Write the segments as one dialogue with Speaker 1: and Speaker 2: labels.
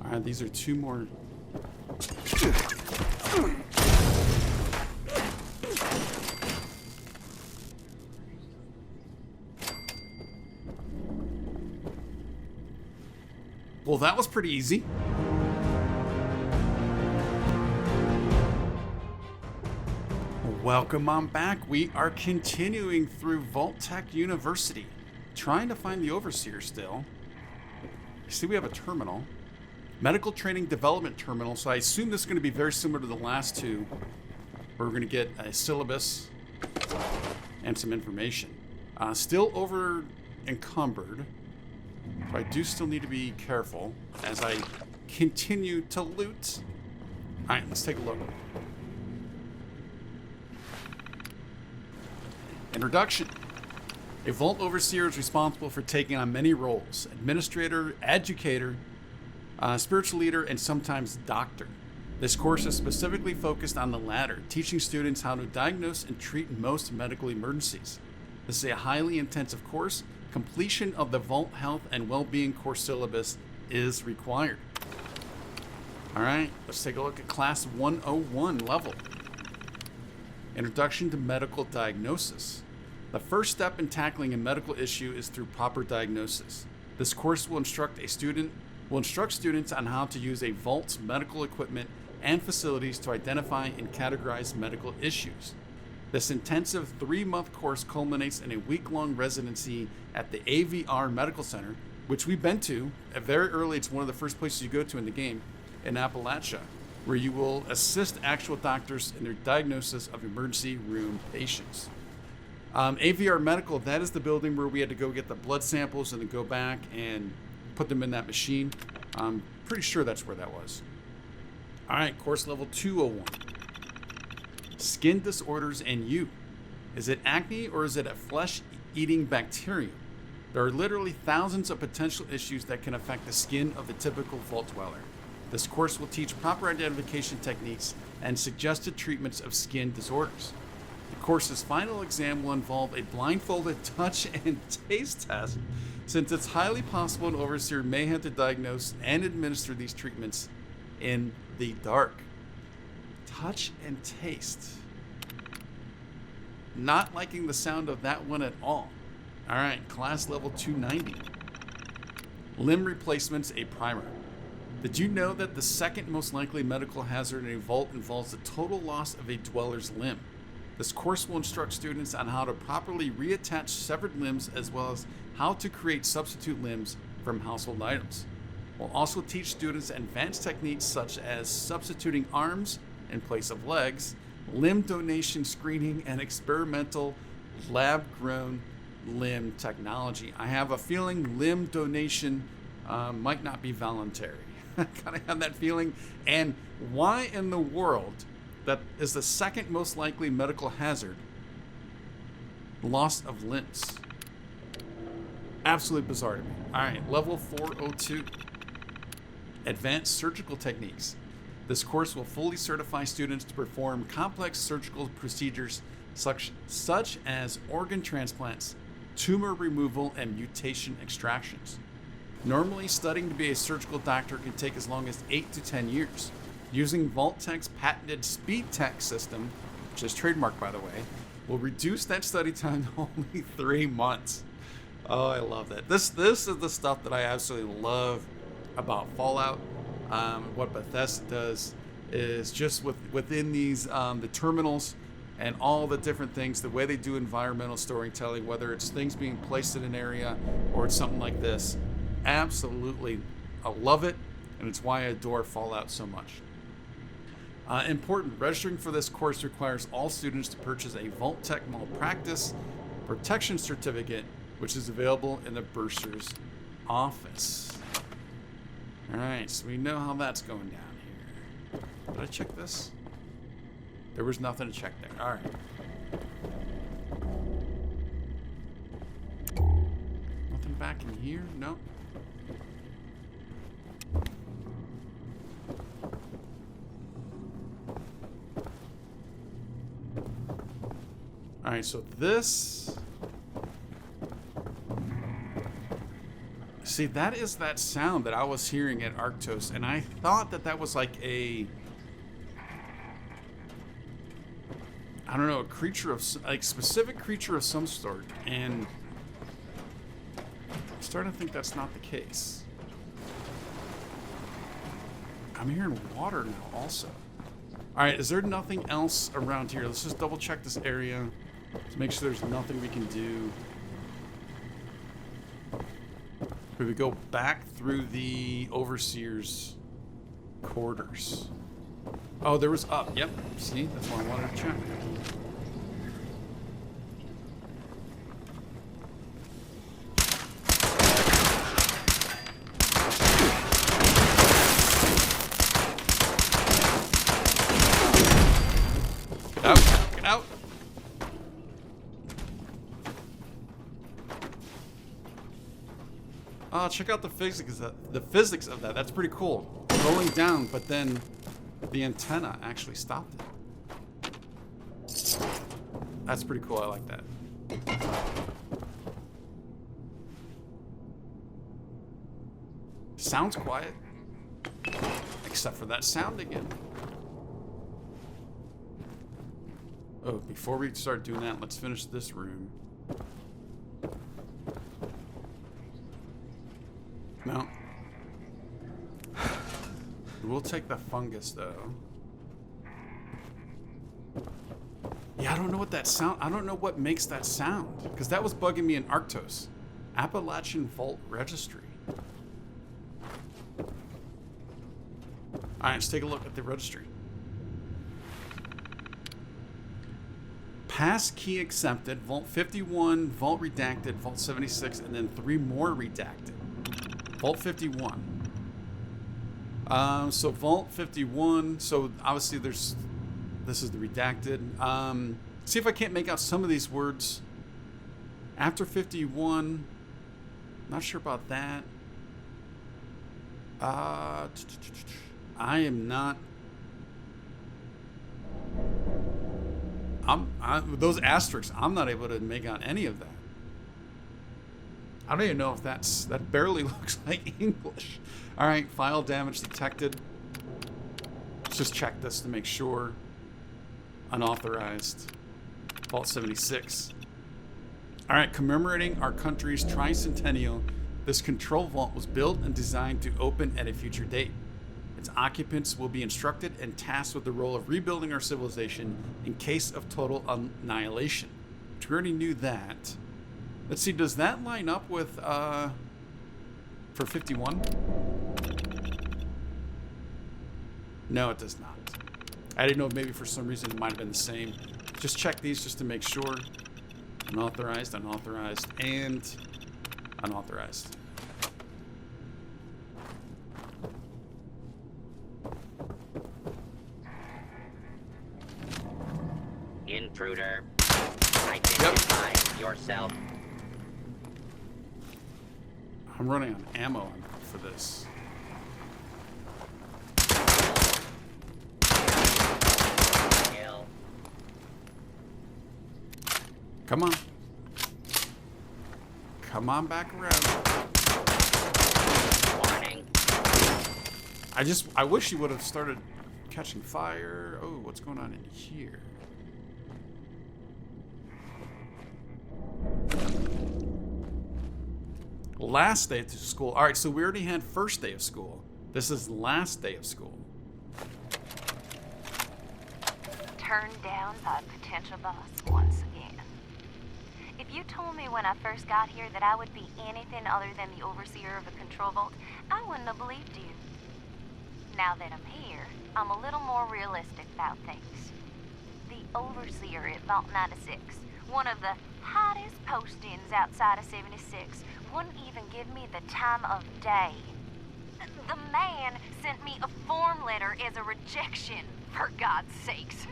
Speaker 1: Alright, these are two more. Well, that was pretty easy. Welcome on back. We are continuing through Vault-Tec University, trying to find the Overseer still. You see we have a terminal. Medical Training Development Terminal, so I assume this is going to be very similar to the last two, where we're going to get a syllabus and some information. Still over encumbered. But I do still need to be careful as I continue to loot. Alright, let's take a look. Introduction. A Vault Overseer is responsible for taking on many roles: administrator, educator, spiritual leader, and sometimes doctor. This course is specifically focused on the latter, teaching students how to diagnose and treat most medical emergencies. This is a highly intensive course. Completion of the Vault Health and Wellbeing course syllabus is required. Alright, let's take a look at Class 101 level. Introduction to Medical Diagnosis. The first step in tackling a medical issue is through proper diagnosis. This course will instruct students on how to use a Vault's medical equipment and facilities to identify and categorize medical issues. This intensive 3-month course culminates in a week-long residency at the AVR Medical Center, which we've been to very early. It's one of the first places you go to in the game, in Appalachia, where you will assist actual doctors in their diagnosis of emergency room patients. AVR Medical, that is the building where we had to go get the blood samples and then go back and put them in that machine. I'm pretty sure that's where that was. All right, course level 201. Skin disorders and you. Is it acne or is it a flesh-eating bacterium? There are literally thousands of potential issues that can affect the skin of the typical Vault dweller. This course will teach proper identification techniques and suggested treatments of skin disorders. The course's final exam will involve a blindfolded touch and taste test, since it's highly possible an overseer may have to diagnose and administer these treatments in the dark. Touch and taste. Not liking the sound of that one at all. Alright, class level 290. Limb replacements, a primer. Did you know that the second most likely medical hazard in a vault involves the total loss of a dweller's limb? This course will instruct students on how to properly reattach severed limbs, as well as how to create substitute limbs from household items. We'll also teach students advanced techniques such as substituting arms in place of legs, limb donation screening, and experimental lab-grown limb technology. I have a feeling limb donation might not be voluntary. I kind of have that feeling. And why in the world that is the second most likely medical hazard? Loss of limbs. Absolutely bizarre to me. All right, level 402. Advanced surgical techniques. This course will fully certify students to perform complex surgical procedures such as organ transplants, tumor removal, and mutation extractions. Normally, studying to be a surgical doctor can take as long as 8 to 10 years. Using Vault-Tec's patented Speed Tech system, which is trademarked by the way, will reduce that study time to only 3 months. Oh, I love that. This is the stuff that I absolutely love about Fallout. What Bethesda does is just within these the terminals and all the different things, the way they do environmental storytelling, whether it's things being placed in an area or it's something like this. Absolutely, I love it, and it's why I adore Fallout so much. Important, registering for this course requires all students to purchase a Vault-Tec Malpractice Protection Certificate, which is available in the bursar's office. Alright, so we know how that's going down here. Did I check this? There was nothing to check there. Alright. Nothing back in here? No. Alright, so this See, that is that sound that I was hearing at Arctos, and I thought that that was like a, I don't know, a creature of, like, specific creature of some sort, and I'm starting to think that's not the case. I'm hearing water now also. Alright, is there nothing else around here? Let's just double check this area to make sure there's nothing we can do. Could we go back through the Overseer's quarters? Oh, there was up. Yep. See, that's why I wanted to check. Get out! Get out! Oh, check out the physics of that. That's pretty cool. Rolling down, but then the antenna actually stopped it. That's pretty cool. I like that. Sounds quiet. Except for that sound again. Oh, before we start doing that, let's finish this room. No. We'll take the fungus, though. Yeah, I don't know what that sound... I don't know what makes that sound. Because that was bugging me in Arctos. Appalachian Vault Registry. Alright, let's take a look at the registry. Pass key accepted. Vault 51, Vault redacted, Vault 76, and then 3 more redacted. Vault 51. So Vault 51. So obviously there's... This is the redacted. See if I can't make out some of these words. After 51. Not sure about that. I am not... those asterisks, I'm not able to make out any of that. I don't even know if that barely looks like English. All right, file damage detected. Let's just check this to make sure. Unauthorized. Vault 76. All right, commemorating our country's tricentennial, this control vault was built and designed to open at a future date. Its occupants will be instructed and tasked with the role of rebuilding our civilization in case of total annihilation. We already knew that. Let's see, does that line up with, for 51? No, it does not. I didn't know if maybe for some reason it might have been the same. Just check these just to make sure. Unauthorized, unauthorized, and unauthorized.
Speaker 2: Intruder. Identify yourself.
Speaker 1: I'm running on ammo for this.
Speaker 2: Kill.
Speaker 1: Come on. Come on back around.
Speaker 2: Warning.
Speaker 1: I wish he would have started catching fire. Oh, what's going on in here? Last day of school. All right, so we already had first day of school. This is last day of school.
Speaker 3: Turned down by potential boss once again. If you told me when I first got here that I would be anything other than the overseer of a control vault, I wouldn't have believed you. Now that I'm here, I'm a little more realistic about things. The overseer at Vault 96, one of the hottest postings outside of 76, wouldn't even give me the time of day. The man sent me a form letter as a rejection, for God's sakes.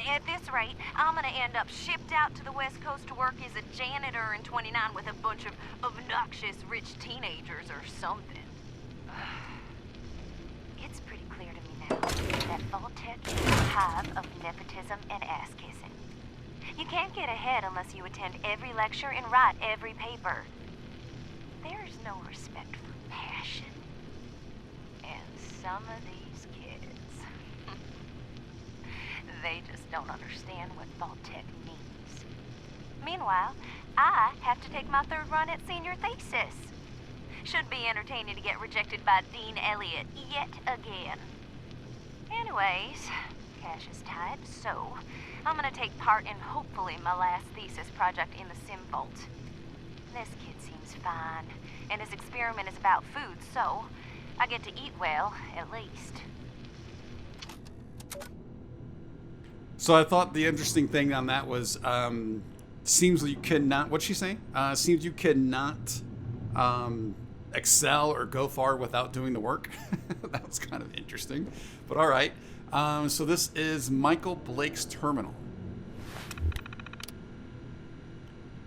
Speaker 3: At this rate, I'm gonna end up shipped out to the West Coast to work as a janitor in 29 with a bunch of obnoxious rich teenagers or something. It's pretty clear to me now that Vault-Tec is a hive of nepotism and ass-kissing. You can't get ahead unless you attend every lecture and write every paper. There's no respect for passion. And some of these kids, they just don't understand what Vault-Tec means. Meanwhile, I have to take my 3rd run at senior thesis. Should be entertaining to get rejected by Dean Elliott yet again. Anyways, cash is tight, so I'm gonna take part in hopefully my last thesis project in the Sim Vault. This kid seems fine, and his experiment is about food, so I get to eat well, at least.
Speaker 1: So I thought the interesting thing on that was, seems you cannot, what's she saying? Seems you cannot excel or go far without doing the work. That was kind of interesting, but all right. So this is Michael Blake's terminal.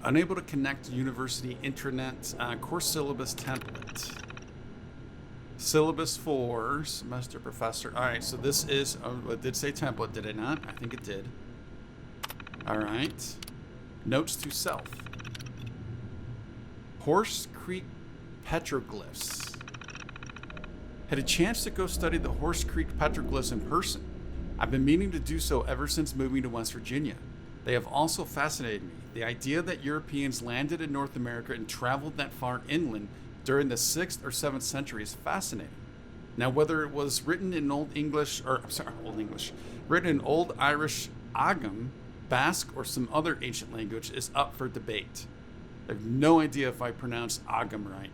Speaker 1: Unable to connect to university intranet, course syllabus template. Syllabus for semester professor. All right, so this is, it did say template, did it not? I think it did. All right. Notes to self. Horse Creek petroglyphs. Had a chance to go study the Horse Creek petroglyphs in person. I've been meaning to do so ever since moving to West Virginia. They have also fascinated me. The idea that Europeans landed in North America and traveled that far inland during the 6th or 7th century is fascinating. Now, whether it was written in Old English, written in Old Irish Ogham, Basque, or some other ancient language is up for debate. I have no idea if I pronounced Ogham right.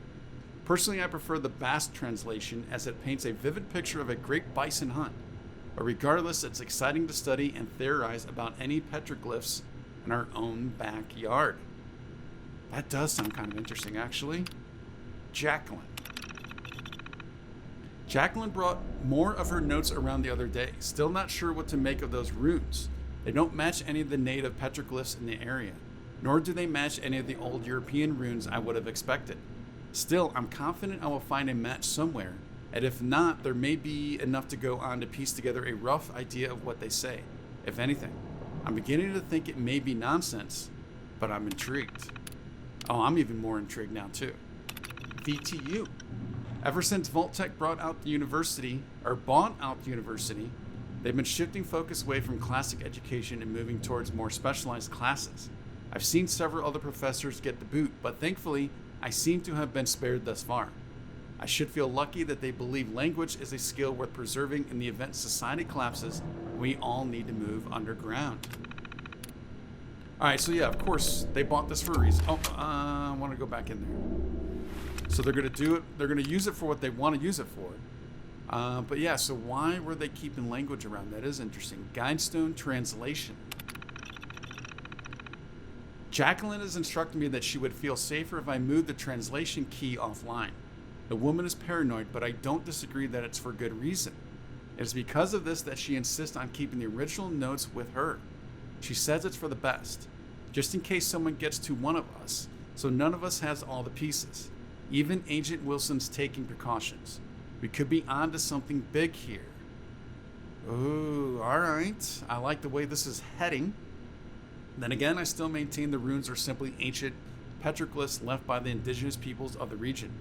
Speaker 1: Personally, I prefer the Basque translation as it paints a vivid picture of a great bison hunt. But regardless, it's exciting to study and theorize about any petroglyphs in our own backyard. That does sound kind of interesting, actually. Jacqueline. Jacqueline brought more of her notes around the other day. Still not sure what to make of those runes. They don't match any of the native petroglyphs in the area, nor do they match any of the old European runes I would have expected. Still, I'm confident I will find a match somewhere, and if not, there may be enough to go on to piece together a rough idea of what they say. If anything, I'm beginning to think it may be nonsense, but I'm intrigued. Oh, I'm even more intrigued now too. VTU. Ever since Vault-Tec bought out the university, they've been shifting focus away from classic education and moving towards more specialized classes. I've seen several other professors get the boot, but thankfully, I seem to have been spared thus far. I should feel lucky that they believe language is a skill worth preserving in the event society collapses. We all need to move underground. All right, so yeah, of course, they bought this for a reason. Oh, I want to go back in there. So they're going to do it. They're going to use it for what they want to use it for. But yeah, so why were they keeping language around? That is interesting. Guidestone translation. Jacqueline has instructed me that she would feel safer if I moved the translation key offline. The woman is paranoid, but I don't disagree that it's for good reason. It is because of this that she insists on keeping the original notes with her. She says it's for the best, just in case someone gets to one of us, so none of us has all the pieces. Even Agent Wilson's taking precautions. We could be onto something big here. Ooh, alright. I like the way this is heading. Then again, I still maintain the runes are simply ancient petroglyphs left by the indigenous peoples of the region.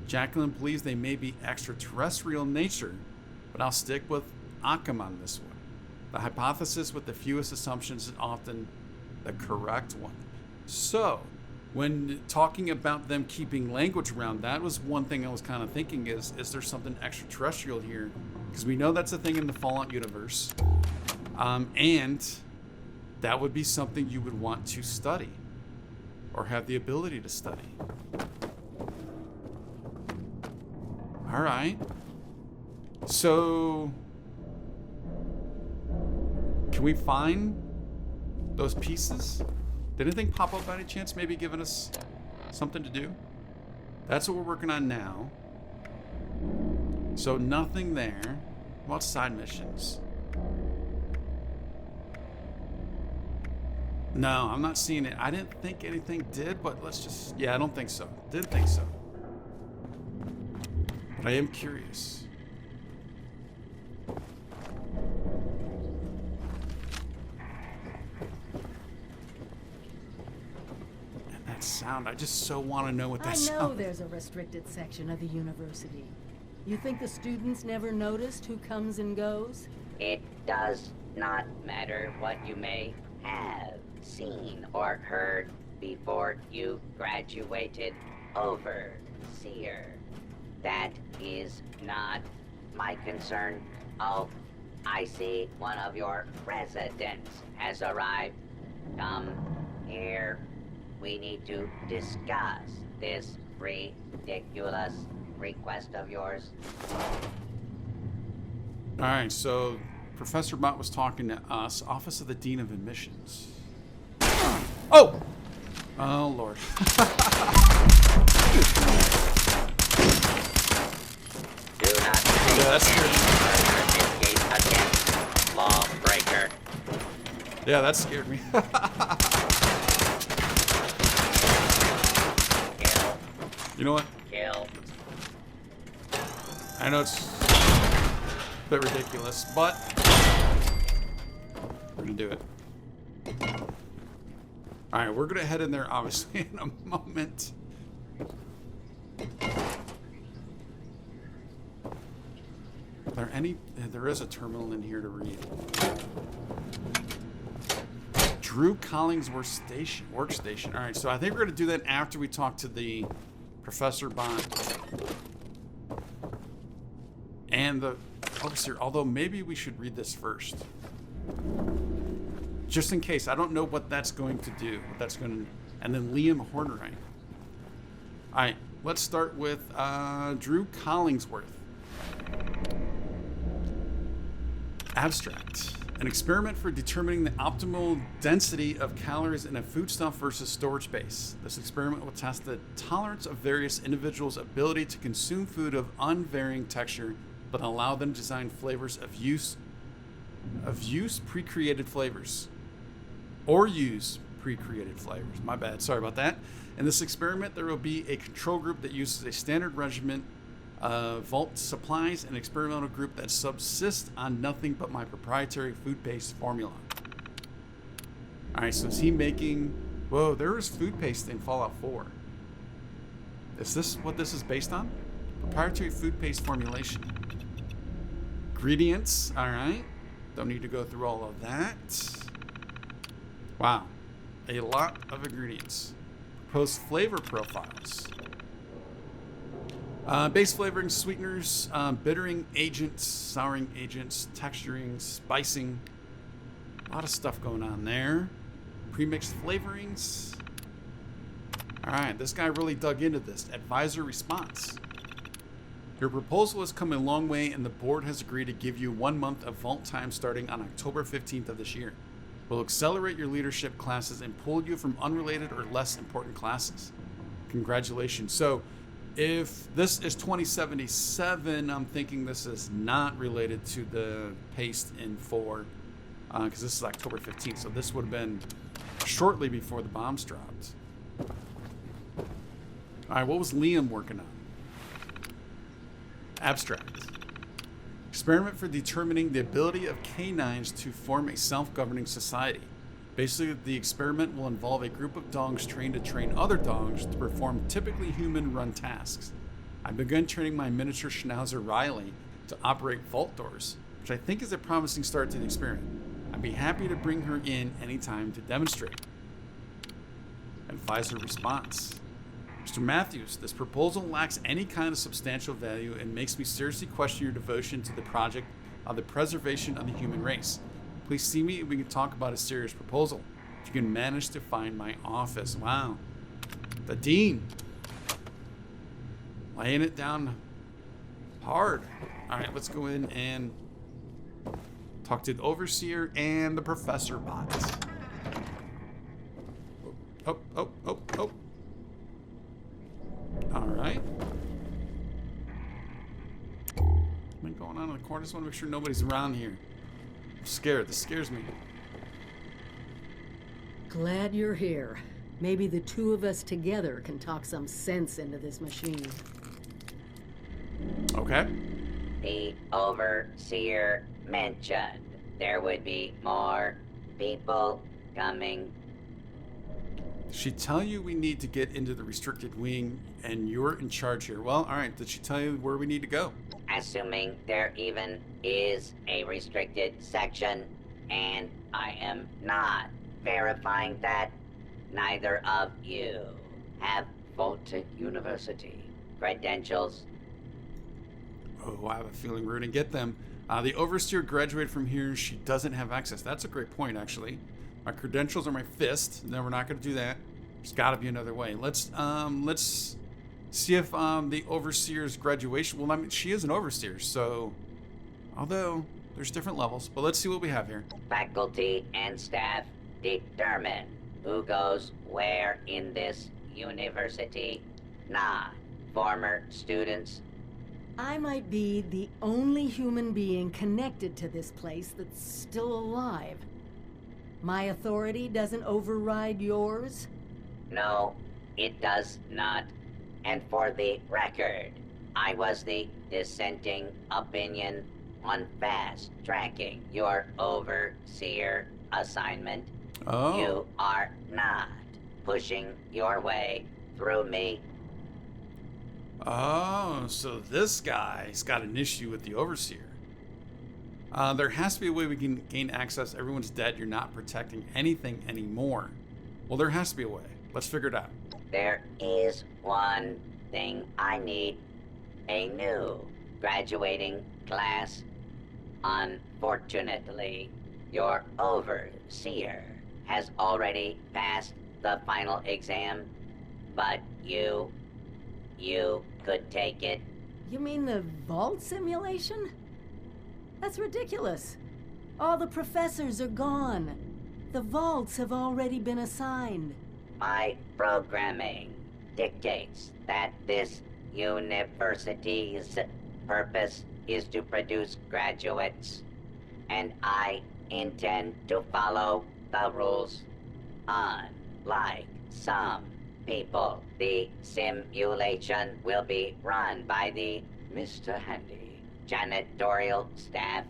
Speaker 1: Jacqueline believes they may be extraterrestrial in nature, but I'll stick with Occam on this one. The hypothesis with the fewest assumptions is often the correct one. So, when talking about them keeping language around, that was one thing I was kind of thinking is there something extraterrestrial here? Because we know that's a thing in the Fallout universe. And that would be something you would want to study or have the ability to study. All right. So, can we find those pieces? Did anything pop up by any chance? Maybe giving us something to do? That's what we're working on now. So nothing there. What about side missions? No, I'm not seeing it. I didn't think anything did, but let's just... Yeah, I don't think so. Didn't think so. But I am curious. And that sound? I just so want to know what that
Speaker 4: I know
Speaker 1: sound.
Speaker 4: there's a restricted section of the university. You think the students never noticed who comes and goes?
Speaker 2: It does not matter what you may have seen or heard before you graduated, Overseer. That is not my concern. Oh, I see one of your residents has arrived. Come here. We need to discuss this ridiculous request of yours.
Speaker 1: All right, so Professor Bot was talking to us, Office of the Dean of Admissions. Oh! Oh, Lord.
Speaker 2: Do not
Speaker 1: Yeah, that's
Speaker 2: any
Speaker 1: good.
Speaker 2: further escape against lawbreaker.
Speaker 1: Yeah, that scared me.
Speaker 2: Kill.
Speaker 1: You know what?
Speaker 2: Kill.
Speaker 1: I know it's a bit ridiculous, but we're gonna do it. All right, we're gonna head in there, obviously, in a moment. There is a terminal in here to read. Drew Collingsworth workstation. All right, so I think we're gonna do that after we talk to the Professor Bond and the officer. Although maybe we should read this first, just in case. I don't know what that's going to do. And then Liam Hornerite. All right, let's start with Drew Collingsworth. Abstract. An experiment for determining the optimal density of calories in a foodstuff versus storage space. This experiment will test the tolerance of various individuals' ability to consume food of unvarying texture, but allow them to design flavors of use pre-created flavors. Or use pre-created flavors. My bad. Sorry about that. In this experiment, there will be a control group that uses a standard regimen Vault supplies, an experimental group that subsists on nothing but my proprietary food-based formula. Alright, so is he making... Whoa, there is food paste in Fallout 4. Is this what this is based on? Proprietary food paste formulation. Ingredients, alright. Don't need to go through all of that. Wow. A lot of ingredients. Proposed flavor profiles. Base flavoring, sweeteners, bittering agents, souring agents, texturing, spicing. A lot of stuff going on there. Premixed flavorings. Alright, this guy really dug into this. Advisor response. Your proposal has come a long way, and the board has agreed to give you 1 month of vault time starting on October 15th of this year. We'll accelerate your leadership classes and pull you from unrelated or less important classes. Congratulations. So, if this is 2077, I'm thinking this is not related to the paste in 4, because this is October 15th, so this would have been shortly before the bombs dropped. Alright, what was Liam working on? Abstract. Experiment for determining the ability of canines to form a self-governing society. Basically, the experiment will involve a group of dogs trained to train other dogs to perform typically human-run tasks. I've begun training my miniature Schnauzer Riley to operate vault doors, which I think is a promising start to the experiment. I'd be happy to bring her in anytime to demonstrate. Advisor response. Mr. Matthews, this proposal lacks any kind of substantial value and makes me seriously question your devotion to the project of the preservation of the human race. Please see me and we can talk about a serious proposal. If you can manage to find my office. Wow. The Dean. Laying it down hard. Alright, let's go in and talk to the Overseer and the Professor Bots. Oh. Alright. What's going on in the corner? I just want to make sure nobody's around here. I'm scared. This scares me.
Speaker 4: Glad you're here. Maybe the two of us together can talk some sense into this machine.
Speaker 1: Okay.
Speaker 2: The Overseer mentioned there would be more people coming.
Speaker 1: She tell you we need to get into the restricted wing and you're in charge here. Well, alright, did she tell you where we need to go?
Speaker 2: Assuming there even is a restricted section, and I am not verifying that neither of you have Vault-Tec University credentials.
Speaker 1: Oh, I have a feeling we're gonna get them. The overseer graduated from here. She doesn't have access. That's a great point, actually. My credentials are my fist. No, we're not gonna do that. There's gotta be another way. Let's see if the overseer's graduation. Well, I mean, she is an overseer, so although there's different levels, but let's see what we have here.
Speaker 2: Faculty and staff determine who goes where in this university. Not former students.
Speaker 4: I might be the only human being connected to this place that's still alive. My authority doesn't override yours?
Speaker 2: No, it does not. And for the record, I was the dissenting opinion on fast-tracking your overseer assignment.
Speaker 1: Oh.
Speaker 2: You are not pushing your way through me.
Speaker 1: Oh, so this guy's got an issue with the overseer. There has to be a way we can gain access. Everyone's dead. You're not protecting anything anymore. Well, there has to be a way. Let's figure it out.
Speaker 2: There is one thing I need. A new graduating class. Unfortunately, your overseer has already passed the final exam, but you could take it.
Speaker 4: You mean the vault simulation? That's ridiculous. All the professors are gone. The vaults have already been assigned.
Speaker 2: My programming dictates that this university's purpose is to produce graduates, and I intend to follow the rules. Unlike some people, the simulation will be run by the Mr. Handy janitorial staff.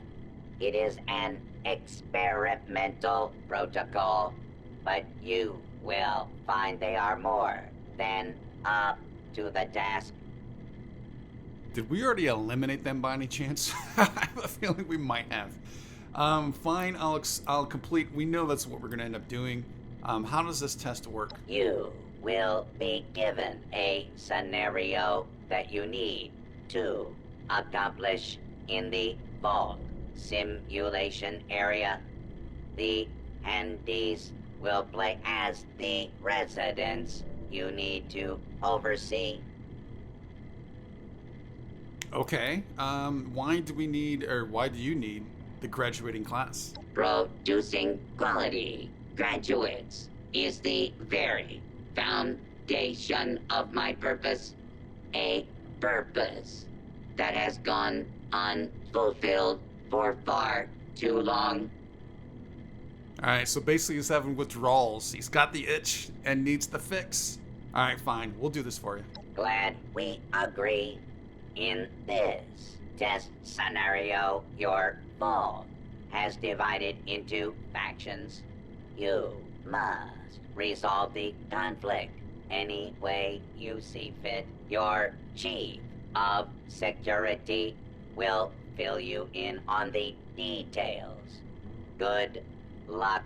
Speaker 2: It is an experimental protocol, but you will find they are more than up to the task.
Speaker 1: Did we already eliminate them by any chance? I have a feeling we might have. Fine, I'll complete. We know that's what we're going to end up doing. How does this test work?
Speaker 2: You will be given a scenario that you need to accomplish in the vault simulation area. The handies will play as the residents you need to oversee.
Speaker 1: Okay. Why do you need the graduating class?
Speaker 2: Producing quality graduates is the very foundation of my purpose. A purpose that has gone unfulfilled for far too long.
Speaker 1: Alright, so basically he's having withdrawals. He's got the itch and needs the fix. Alright, fine. We'll do this for you.
Speaker 2: Glad we agree. In this test scenario, your vault has divided into factions. You must resolve the conflict any way you see fit. Your chief of security will fill you in on the details. Good luck.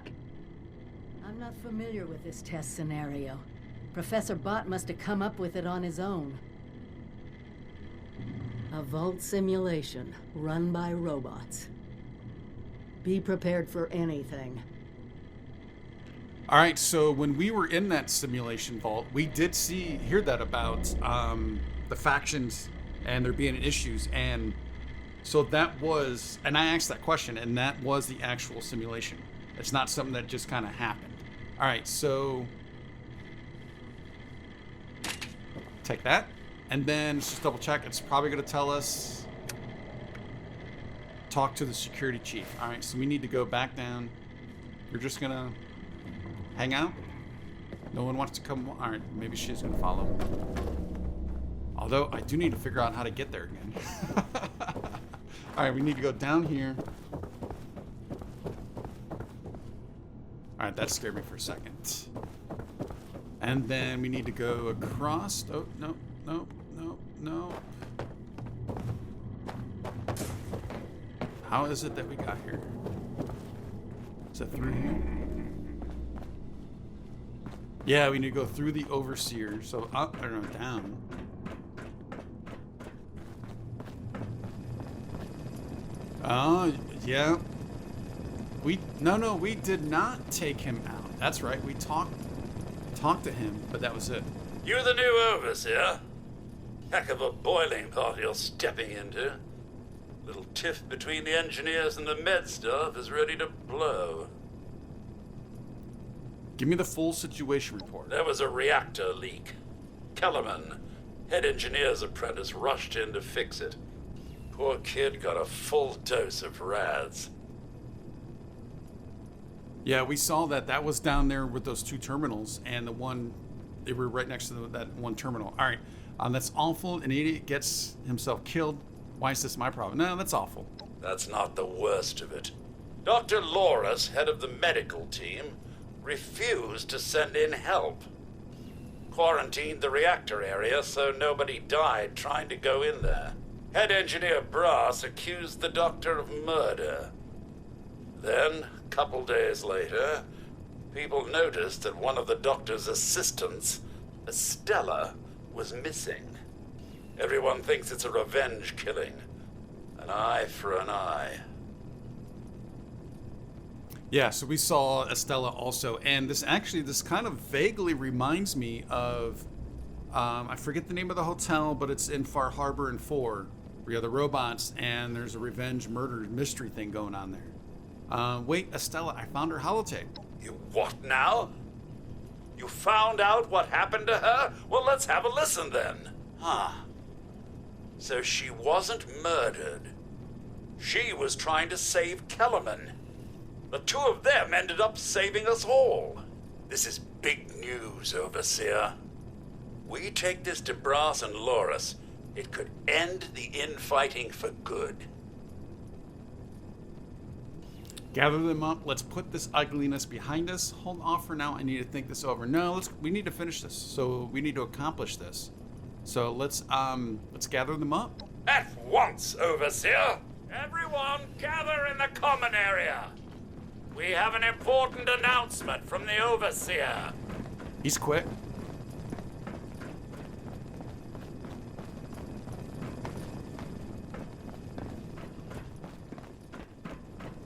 Speaker 4: I'm not familiar with this test scenario. Professor Bott must have come up with it on his own. A vault simulation run by robots. Be prepared for anything.
Speaker 1: Alright, so when we were in that simulation vault, we did hear that about the factions and there being issues, and so that was, and I asked that question, and that was the actual simulation. It's not something that just kind of happened. Alright, so take that, and then let's just double check. It's probably going to tell us talk to the security chief. Alright, so we need to go back down. You're just going to hang out? No one wants to come? Alright, maybe she's going to follow. Although, I do need to figure out how to get there again. Alright, we need to go down here. Alright, that scared me for a second. And then we need to go across. Oh, no, no, no, no. How is it that we got here? Is that through here? Yeah, we need to go through the overseer. So up, I don't know, down. Oh, yeah. No, we did not take him out. That's right. We talked to him, but that was it.
Speaker 5: You're the new overseer. Heck of a boiling pot you're stepping into. Little tiff between the engineers and the med staff is ready to blow.
Speaker 1: Give me the full situation report.
Speaker 5: There was a reactor leak. Kellerman, head engineer's apprentice, rushed in to fix it. Poor kid got a full dose of rads.
Speaker 1: Yeah, we saw that. That was down there with those two terminals, and the one, they were right next to that one terminal. All right, that's awful. An idiot gets himself killed. Why is this my problem? No, that's awful.
Speaker 5: That's not the worst of it. Dr. Loris, head of the medical team, refused to send in help. Quarantined the reactor area so nobody died trying to go in there. Head engineer Brass accused the doctor of murder. Then, a couple days later, people noticed that one of the doctor's assistants, Estella, was missing. Everyone thinks it's a revenge killing. An eye for an eye.
Speaker 1: Yeah, so we saw Estella also, and this kind of vaguely reminds me of, I forget the name of the hotel, but it's in Far Harbor and 4, where you have the robots, and there's a revenge murder mystery thing going on there. Wait, Estella, I found her holotape.
Speaker 5: You what now? You found out what happened to her? Well, let's have a listen then. So she wasn't murdered. She was trying to save Kellerman. The two of them ended up saving us all. This is big news, Overseer. We take this to Brass and Loris. It could end the infighting for good.
Speaker 1: Gather them up. Let's put this ugliness behind us. Hold off for now. I need to think this over. No, we need to finish this. So we need to accomplish this. So let's gather them up.
Speaker 5: At once, Overseer. Everyone gather in the common area. We have an important announcement from the Overseer.
Speaker 1: He's quick.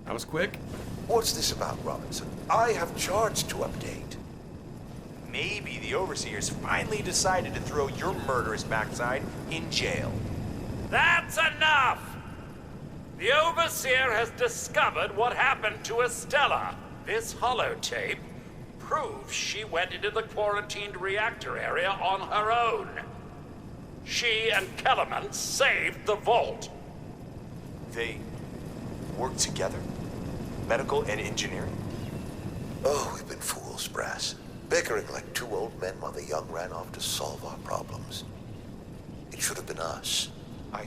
Speaker 1: That was quick.
Speaker 6: What's this about, Robinson? I have charts to update.
Speaker 7: Maybe the Overseers finally decided to throw your murderous backside in jail.
Speaker 5: That's enough! The Overseer has discovered what happened to Estella. This holotape proves she went into the quarantined reactor area on her own. She and Kellerman saved the vault.
Speaker 7: They worked together? Medical and engineering?
Speaker 6: Oh, we've been fools, Brass. Bickering like two old men while the young ran off to solve our problems. It should have been us.
Speaker 7: I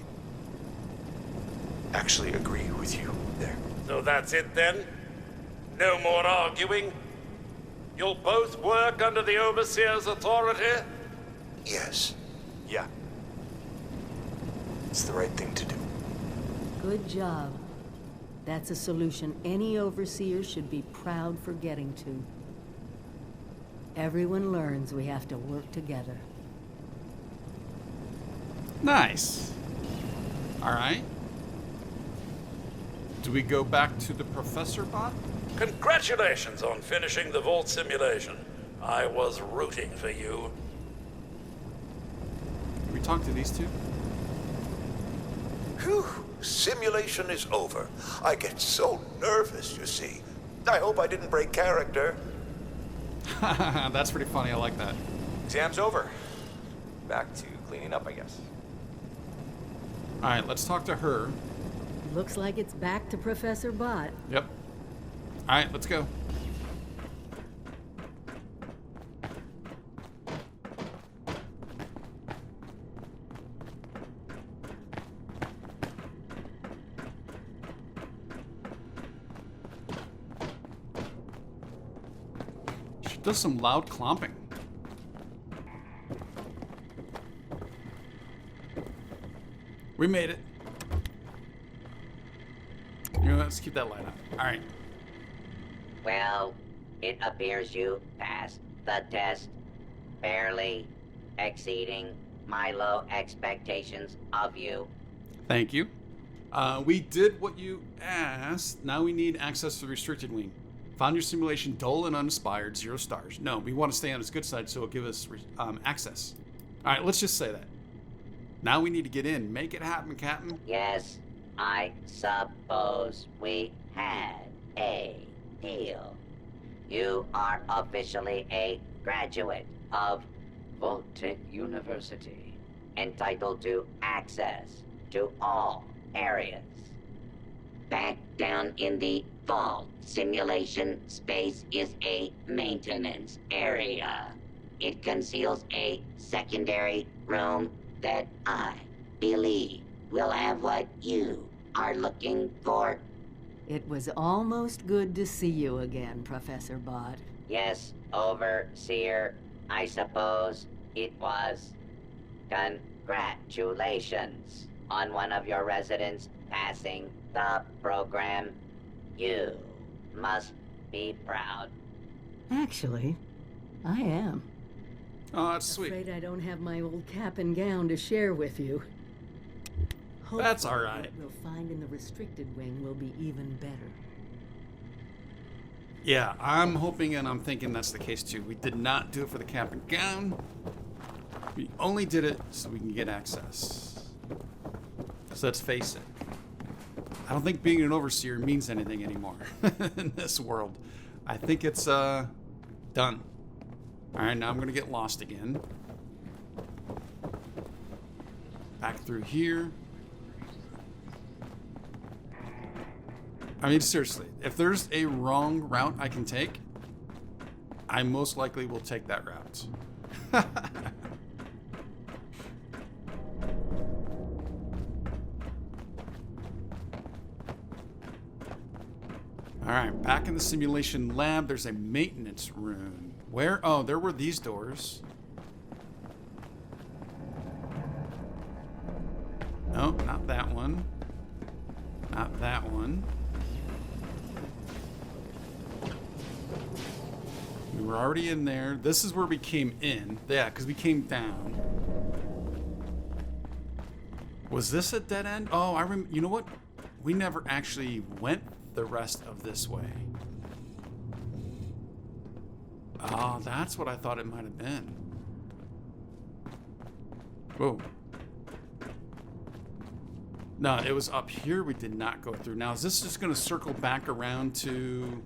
Speaker 7: actually agree with you there.
Speaker 5: So that's it then? No more arguing? You'll both work under the Overseer's authority?
Speaker 6: Yes.
Speaker 7: Yeah. It's the right thing to do.
Speaker 4: Good job. That's a solution any overseer should be proud for getting to. Everyone learns we have to work together.
Speaker 1: Nice. All right. Do we go back to the Professor bot?
Speaker 5: Congratulations on finishing the Vault simulation. I was rooting for you.
Speaker 1: Can we talk to these two?
Speaker 6: Whew. Simulation is over. I get so nervous, you see. I hope I didn't break character.
Speaker 1: That's pretty funny. I like that.
Speaker 7: Exam's over. Back to cleaning up, I guess.
Speaker 1: All right, let's talk to her.
Speaker 4: Looks like it's back to Professor Bot.
Speaker 1: Yep. All right, let's go. She does some loud clomping. We made it. You know, let's keep that light up. All right.
Speaker 2: Well, it appears you passed the test, barely exceeding my low expectations of you.
Speaker 1: Thank you. We did what you asked. Now we need access to the restricted wing. Found your simulation dull and uninspired, 0 stars. No, we want to stay on its good side, so it'll give us access. All right, let's just say that. Now we need to get in. Make it happen, Captain.
Speaker 2: Yes, I suppose we had a deal. You are officially a graduate of Vault-Tec University, entitled to access to all areas. Back down in the vault, simulation space is a maintenance area. It conceals a secondary room that I believe will have what you are looking for.
Speaker 4: It was almost good to see you again, Professor Bott.
Speaker 2: Yes, Overseer, I suppose it was. Congratulations on one of your residents passing the program. You must be proud.
Speaker 4: Actually, I am.
Speaker 1: Oh, that's sweet.
Speaker 4: Afraid I don't have my old cap and gown to share with you.
Speaker 1: That's
Speaker 4: Hopefully,
Speaker 1: all right.
Speaker 4: What we'll find in the restricted wing will be even better.
Speaker 1: Yeah, I'm hoping and I'm thinking that's the case too. We did not do it for the cap and gown. We only did it so we can get access. So let's face it. I don't think being an overseer means anything anymore in this world. I think it's done. Alright, now I'm gonna get lost again. Back through here. I mean, seriously, if there's a wrong route I can take, I most likely will take that route. Alright, back in the simulation lab, there's a maintenance room. Where? Oh, there were these doors. No, not that one. Not that one. We were already in there. This is where we came in. Yeah, because we came down. Was this a dead end? Oh, I remember. You know what? We never actually went the rest of this way. Oh, that's what I thought it might have been. Whoa. No, it was up here we did not go through. Now, is this just going to circle back around to...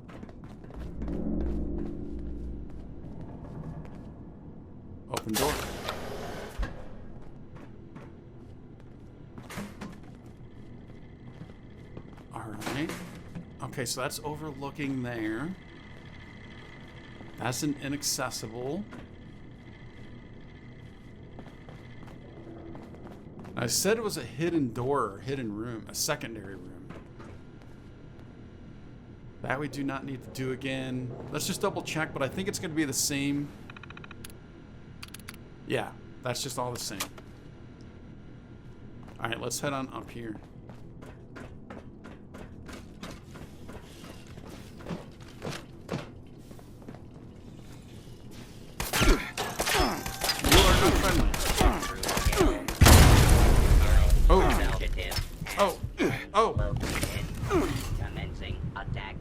Speaker 1: Open door. Alright. Okay, so that's overlooking there. That's an inaccessible. I said it was a hidden door or hidden room, a secondary room. That we do not need to do again. Let's just double check, but I think it's going to be the same. Yeah, that's just all the same. All right, let's head on up here. You are not friendly. Oh. Oh. Oh.
Speaker 2: Commencing attack.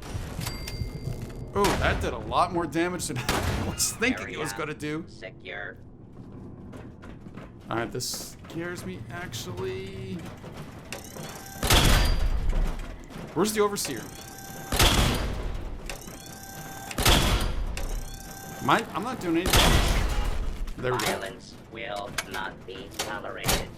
Speaker 1: Oh, that did a lot more damage than I was thinking it was going to do.
Speaker 2: Secure.
Speaker 1: Alright, this scares me, actually. Where's the Overseer? I'm not doing anything. There we go.
Speaker 2: Violence will not be tolerated.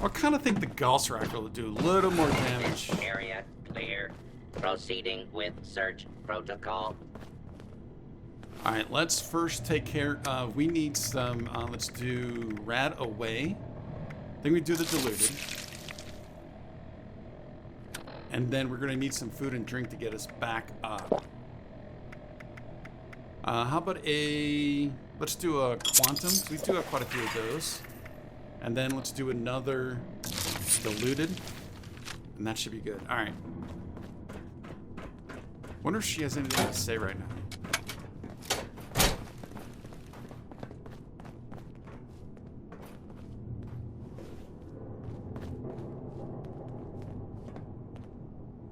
Speaker 1: I kind of think the Gauss Rifle will do a little more damage.
Speaker 2: Area clear. Proceeding with search protocol.
Speaker 1: Alright, let's first take care of... We need some... let's do Rad Away. Then we do the Diluted. And then we're going to need some food and drink to get us back up. How about let's do a quantum. We do have quite a few of those. And then let's do another diluted. And that should be good. All right. Wonder if she has anything to say right now.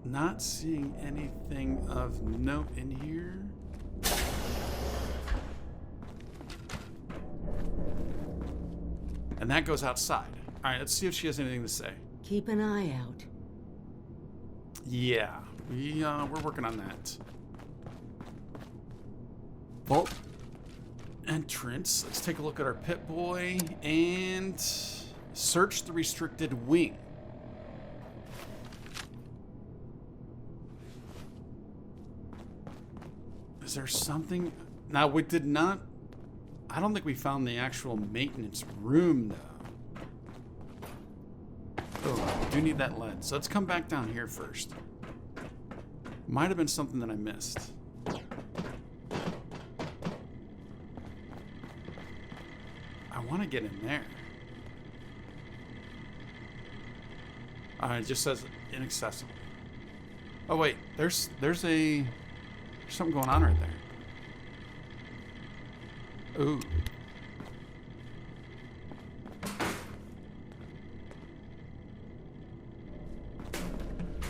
Speaker 1: Not seeing anything of note in here. And that goes outside. All right, let's see if she has anything to say.
Speaker 4: Keep an eye out.
Speaker 1: Yeah, we're working on that. Vault entrance. Let's take a look at our pit boy and search the restricted wing. Is there something? Now, we did not... I don't think we found the actual maintenance room, though. Oh, I do need that lead. So let's come back down here first. Might have been something that I missed. I want to get in there. It just says inaccessible. Oh, wait. There's something going on right there. Ooh.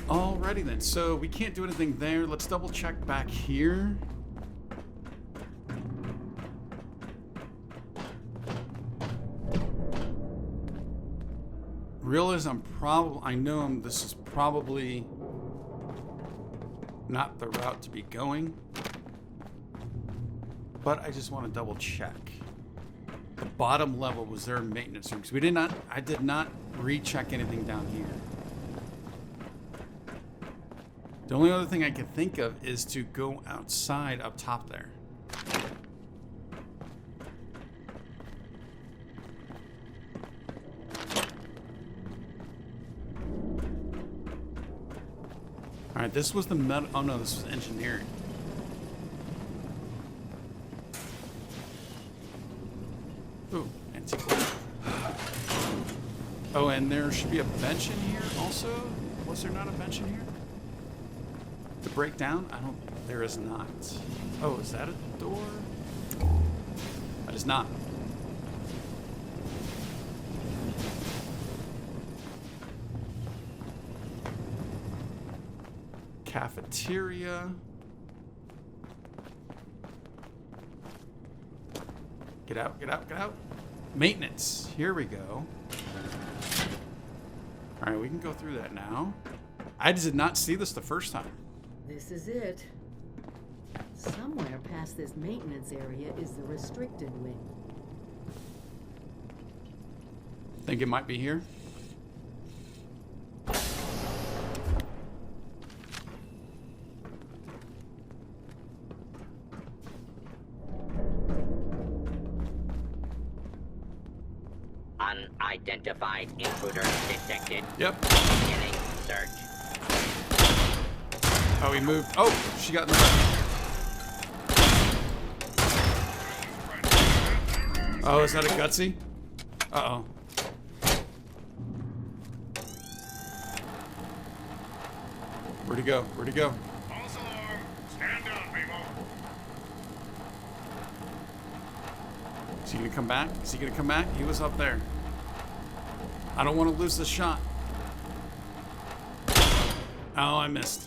Speaker 1: Alrighty then, so we can't do anything there. Let's double check back here. Realize I know this is probably not the route to be going, but I just want to double check. The bottom level was their maintenance room, because I did not recheck anything down here. The only other thing I can think of is to go outside up top there. All right, this was the metal. Oh no, this was engineering. Ooh, antique. Oh, and there should be a bench in here also. Was there not a bench in here? To break down? There is not. Oh, is that a door? That is not. Cafeteria. Get out, get out, get out. Maintenance. Here we go. All right, we can go through that now. I did not see this the first time.
Speaker 4: This is it. Somewhere past this maintenance area is the restricted wing.
Speaker 1: Think it might be here?
Speaker 2: Unidentified intruder detected.
Speaker 1: Yep.
Speaker 2: Beginning search.
Speaker 1: Oh, he moved. Oh, she got in the way. Oh, is that a gutsy? Uh-oh. Where'd he go? Where'd he go?
Speaker 8: False alarm. Stand down, people.
Speaker 1: Is he gonna come back? Is he gonna come back? He was up there. I don't want to lose the shot. Oh, I missed.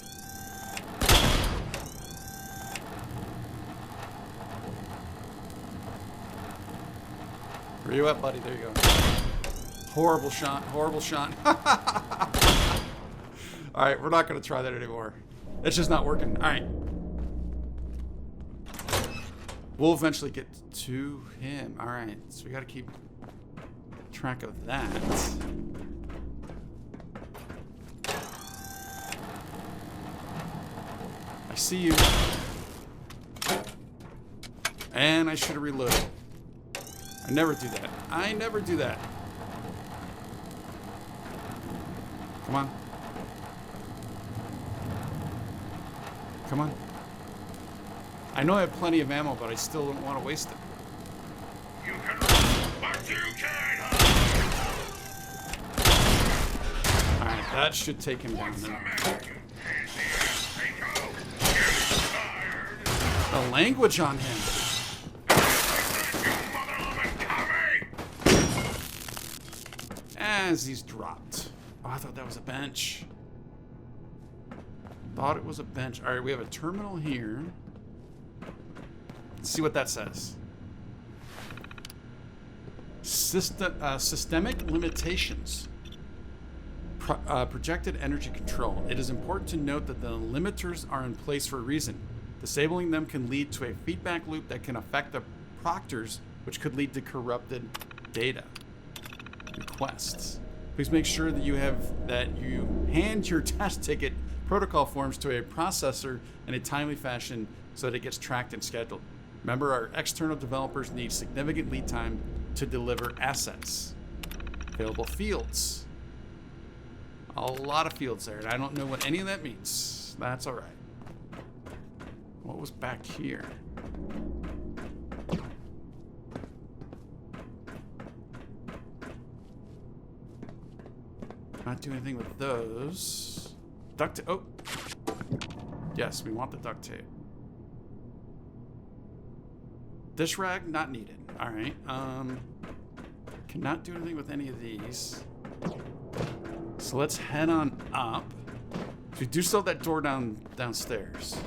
Speaker 1: Where you at, buddy? There you go. Horrible shot. Horrible shot. All right, we're not going to try that anymore. It's just not working. All right. We'll eventually get to him. All right, so we got to keep track of that. I see you. And I should have reloaded. I never do that. I never do that. Come on. Come on. I know I have plenty of ammo, but I still don't want to waste it.
Speaker 8: You can run, but you can't hide.
Speaker 1: Alright, that should take him down
Speaker 8: What's the
Speaker 1: then.
Speaker 8: matter, you pansy ass pinko? Get tired.
Speaker 1: The language on him.
Speaker 8: You mother of a Tommy!
Speaker 1: As he's dropped. Oh, I thought that was a bench. Thought it was a bench. Alright, we have a terminal here. Let's see what that says. Systemic limitations. Projected energy control. It is important to note that the limiters are in place for a reason. Disabling them can lead to a feedback loop that can affect the proctors, which could lead to corrupted data. Requests. Please make sure that you hand your test ticket protocol forms to a processor in a timely fashion so that it gets tracked and scheduled. Remember, our external developers need significant lead time to deliver assets. Available fields. A lot of fields there, and I don't know what any of that means. That's all right. What was back here? Not do anything with those. Duct tape. Oh. Yes, we want the duct tape. Dish rag, not needed. All right. Cannot do anything with any of these. So let's head on up. So we do still have that door downstairs.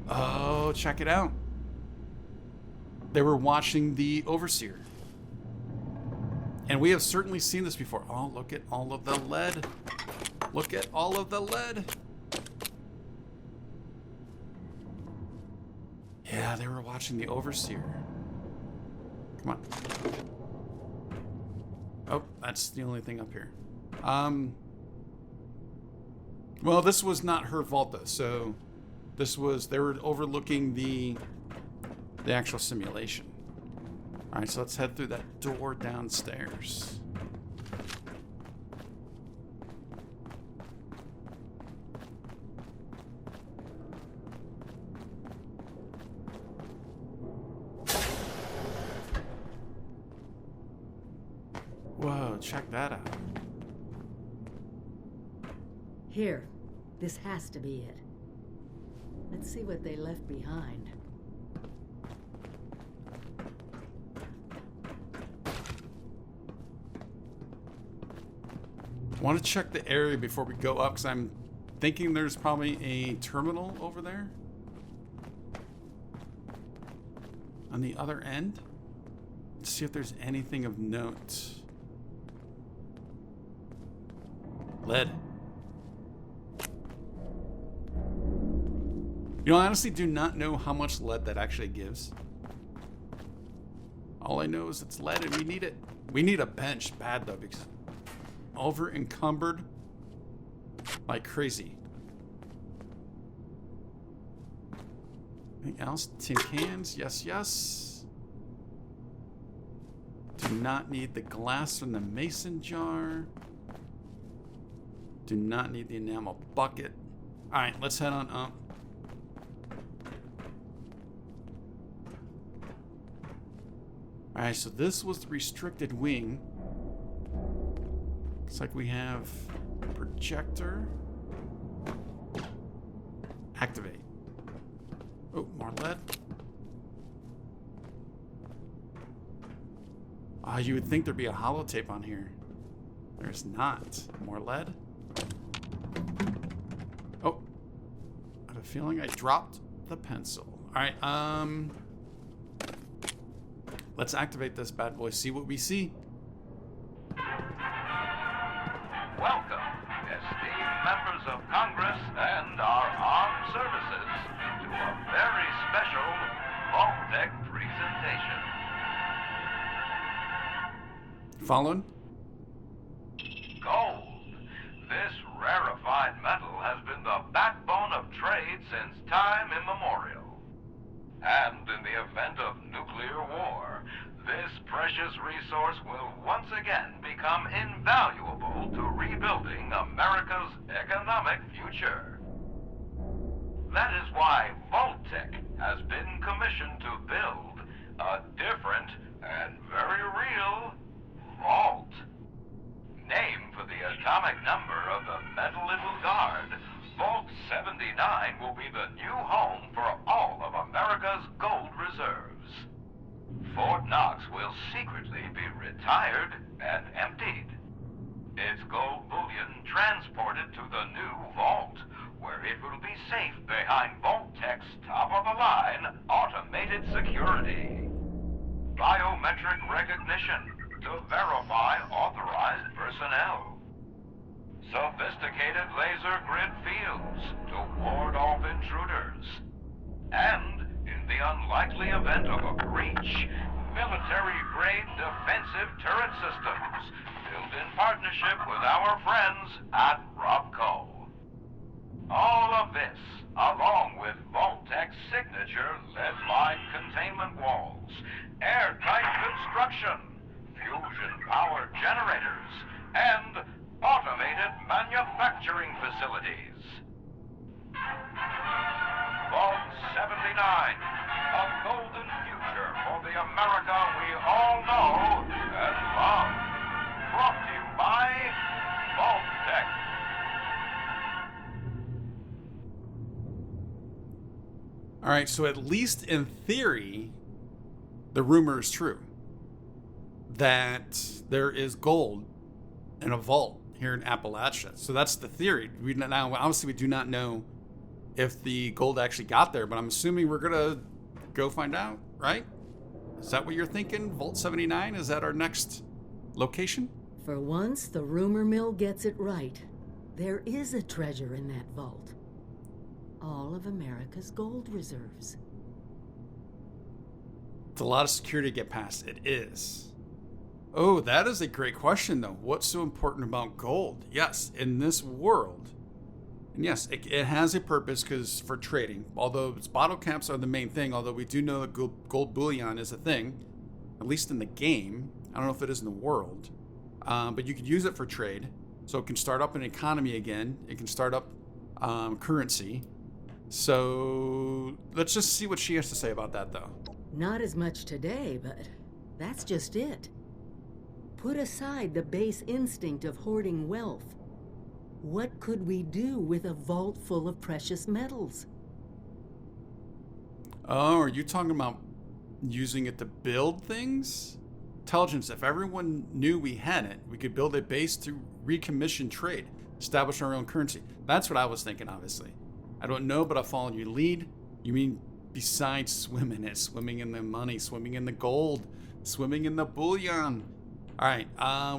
Speaker 1: Oh, check it out. They were watching the Overseer. And we have certainly seen this before. Oh, look at all of the lead. Look at all of the lead. Yeah, they were watching the Overseer. Come on. Oh, that's the only thing up here. Well, this was not her vault though, so they were overlooking the actual simulation. All right, so let's head through that door downstairs. Whoa, check that out.
Speaker 4: Here. This has to be it. Let's see what they left behind.
Speaker 1: I want to check the area before we go up, because I'm thinking there's probably a terminal over there. On the other end. Let's see if there's anything of note. Lead. You know, I honestly do not know how much lead that actually gives. All I know is it's lead and we need it. We need a bench bad though, because over encumbered like crazy. Anything else? Tin cans? Yes, yes. Do not need the glass from the mason jar. Do not need the enamel bucket. Alright, let's head on up. Alright, so this was the restricted wing. Looks like we have projector. Activate. Oh, more lead. Ah, you would think there'd be a holotape on here. There's not. More lead. Oh. I have a feeling I dropped the pencil. Alright, let's activate this bad boy, see what we see.
Speaker 9: Welcome, esteemed members of Congress and our armed services, to a very special Vault-Tec presentation.
Speaker 1: Following?
Speaker 9: Gold. This rarefied metal has been the backbone of trade since time immemorial. And in the event of nuclear war, This precious resource will once again become invaluable to rebuilding America's economic future. That is why Vault-Tec has been commissioned to build a different and very real vault. Named for the atomic number of the metal it will guard, Vault 79 will be the new home for all of America's gold reserves. Fort Knox will secretly be retired and emptied. Its gold bullion transported to the new vault, where it will be safe behind Vault-Tec's top-of-the-line automated security. Biometric recognition to verify authorized personnel. Sophisticated laser grid fields to ward off intruders. And, in the unlikely event of a breach, military-grade defensive turret systems built in partnership with our friends at Robco. All of this, along with Vault-Tec's signature lead-lined containment walls, airtight construction, fusion-powered generators, and automated manufacturing facilities. Vault 79, a golden future for the America we all know and love. Brought to you by Vault-Tec.
Speaker 1: All right, so at least in theory, the rumor is true that there is gold in a vault here in Appalachia. So that's the theory. Now, obviously, we do not know if the gold actually got there, but I'm assuming we're gonna go find out, right? Is that what you're thinking? Vault 79, is that our next location?
Speaker 4: For once, the rumor mill gets it right. There is a treasure in that vault. All of America's gold reserves.
Speaker 1: It's a lot of security to get past. It is. Oh, that is a great question, though. What's so important about gold? Yes, in this world, and yes, it has a purpose because for trading, although its bottle caps are the main thing, although we do know that gold bullion is a thing, at least in the game. I don't know if it is in the world, but you could use it for trade. So it can start up an economy again. It can start up currency. So let's just see what she has to say about that, though.
Speaker 4: Not as much today, but that's just it. Put aside the base instinct of hoarding wealth. What could we do with a vault full of precious metals?
Speaker 1: Oh, are you talking about using it to build things? Intelligence, if everyone knew we had it, we could build a base to recommission trade, establish our own currency. That's what I was thinking, obviously. I don't know, but I'll follow your lead. You mean besides swimming it, swimming in the money, swimming in the gold, swimming in the bullion. All right,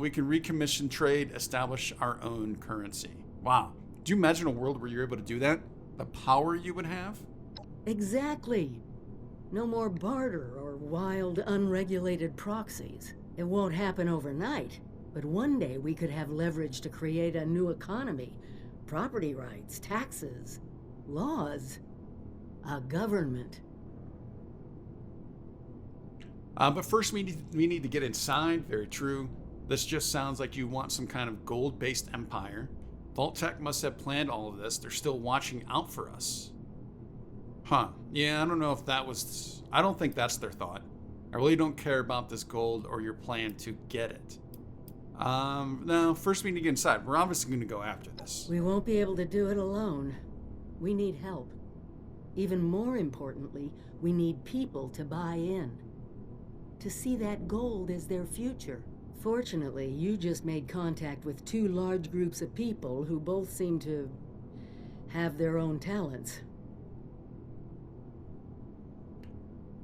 Speaker 1: we can recommission trade, establish our own currency. Wow. Do you imagine a world where you're able to do that? The power you would have?
Speaker 4: Exactly. No more barter or wild, unregulated proxies. It won't happen overnight, but one day we could have leverage to create a new economy. Property rights, taxes, laws, a government.
Speaker 1: But first, we need to get inside. Very true. This just sounds like you want some kind of gold-based empire. Vault-Tec must have planned all of this. They're still watching out for us. Huh. Yeah, I don't know if that was... I don't think that's their thought. I really don't care about this gold or your plan to get it. No, first we need to get inside. We're obviously going to go after this.
Speaker 4: We won't be able to do it alone. We need help. Even more importantly, we need people to buy in. To see that gold as their future. Fortunately, you just made contact with two large groups of people who both seem to have their own talents.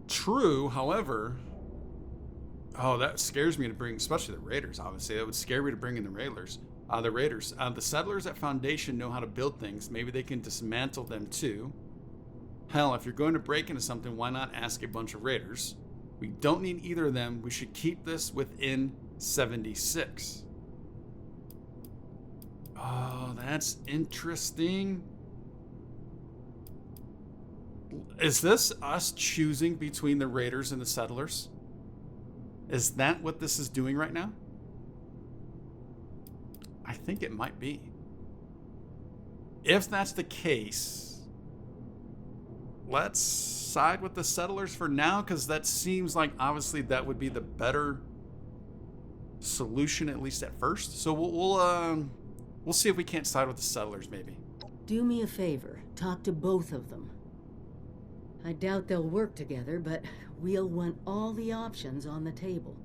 Speaker 1: True, however... Oh, that scares me to bring, especially the Raiders, obviously. That would scare me to bring in the Raiders. The settlers at Foundation know how to build things. Maybe they can dismantle them too. Hell, if you're going to break into something, why not ask a bunch of Raiders? We don't need either of them. We should keep this within 76. Oh, that's interesting. Is this us choosing between the Raiders and the settlers? Is that what this is doing right now? I think it might be. If that's the case, let's side with the settlers for now, because that seems like obviously that would be the better solution, at least at first. So we'll see if we can't side with the settlers, maybe.
Speaker 4: Do me a favor. Talk to both of them. I doubt they'll work together, but we'll want all the options on the table.